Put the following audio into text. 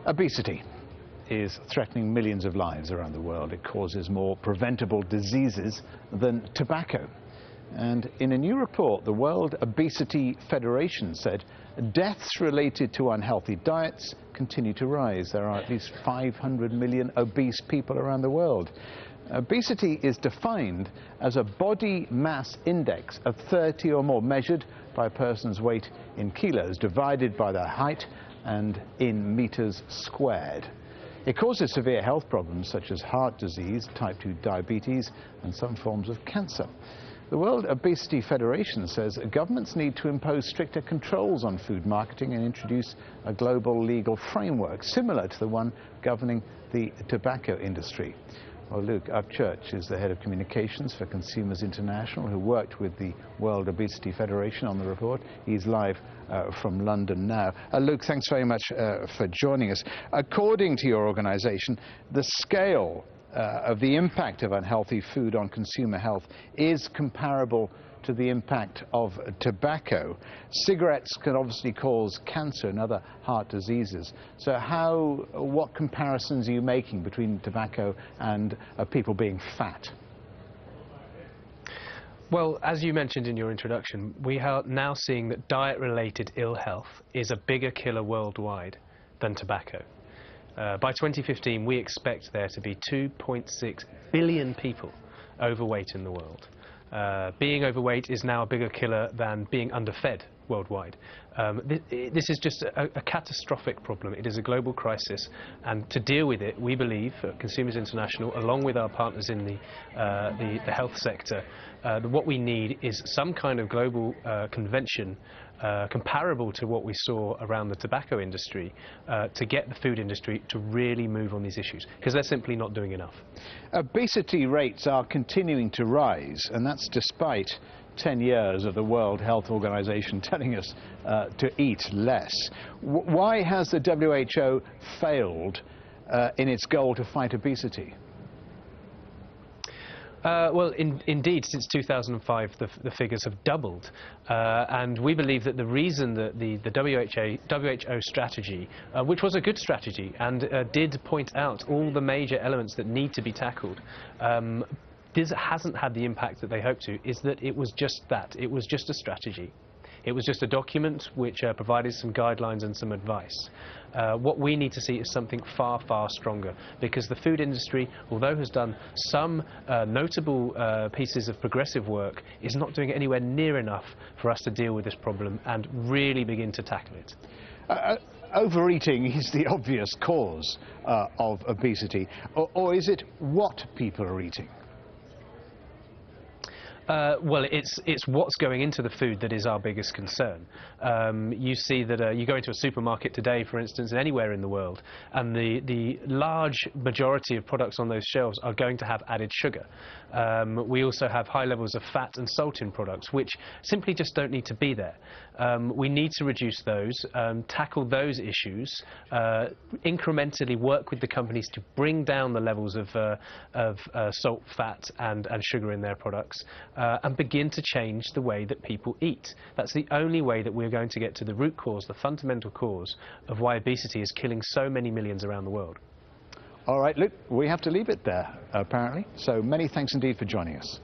Obesity is threatening millions of lives around the world. It causes more preventable diseases than tobacco. And in a new report, the World Obesity Federation said deaths related to unhealthy diets continue to rise. There are at least 500 million obese people around the world. Obesity is defined as a body mass index of 30 or more measured by a person's weight in kilos divided by their height and in meters squared. It causes severe health problems such as heart disease, type 2 diabetes and some forms of cancer. The World Obesity Federation says governments need to impose stricter controls on food marketing and introduce a global legal framework similar to the one governing the tobacco industry. Well, Luke Upchurch is the head of communications for Consumers International, who worked with the World Obesity Federation on the report. He's live from London now. Luke, thanks very much for joining us. According to your organisation, the scale of the impact of unhealthy food on consumer health is comparable to the impact of tobacco. Cigarettes can obviously cause cancer and other heart diseases. So what comparisons are you making between tobacco and people being fat? Well, as you mentioned in your introduction, we are now seeing that diet-related ill health is a bigger killer worldwide than tobacco. By 2015, we expect there to be 2.6 billion people overweight in the world. Being overweight is now a bigger killer than being underfed worldwide. This is just a catastrophic problem. It is a global crisis, and to deal with it, we believe at Consumers International, along with our partners in the health sector, that what we need is some kind of global convention comparable to what we saw around the tobacco industry to get the food industry to really move on these issues, because they're simply not doing enough. Obesity rates are continuing to rise, and that's despite 10 years of the World Health Organization telling us to eat less. Why has the WHO failed in its goal to fight obesity? Well, indeed, since 2005, the figures have doubled, and we believe that the reason that the WHO strategy, which was a good strategy and did point out all the major elements that need to be tackled, this hasn't had the impact that they hoped to, is that it was just that. It was just a strategy. It was just a document which provided some guidelines and some advice. What we need to see is something far, far stronger, because the food industry, although has done some notable pieces of progressive work, is not doing it anywhere near enough for us to deal with this problem and really begin to tackle it. Overeating is the obvious cause of obesity, or is it what people are eating? Well, it's what's going into the food that is our biggest concern. You see that you go into a supermarket today, for instance, and anywhere in the world, and the large majority of products on those shelves are going to have added sugar. We also have high levels of fat and salt in products, which simply just don't need to be there. We need to reduce those, tackle those issues, incrementally work with the companies to bring down the levels of salt, fat and sugar in their products, and begin to change the way that people eat. That's the only way that we're going to get to the root cause, the fundamental cause of why obesity is killing so many millions around the world. All right, Luke, we have to leave it there, apparently. So many thanks indeed for joining us.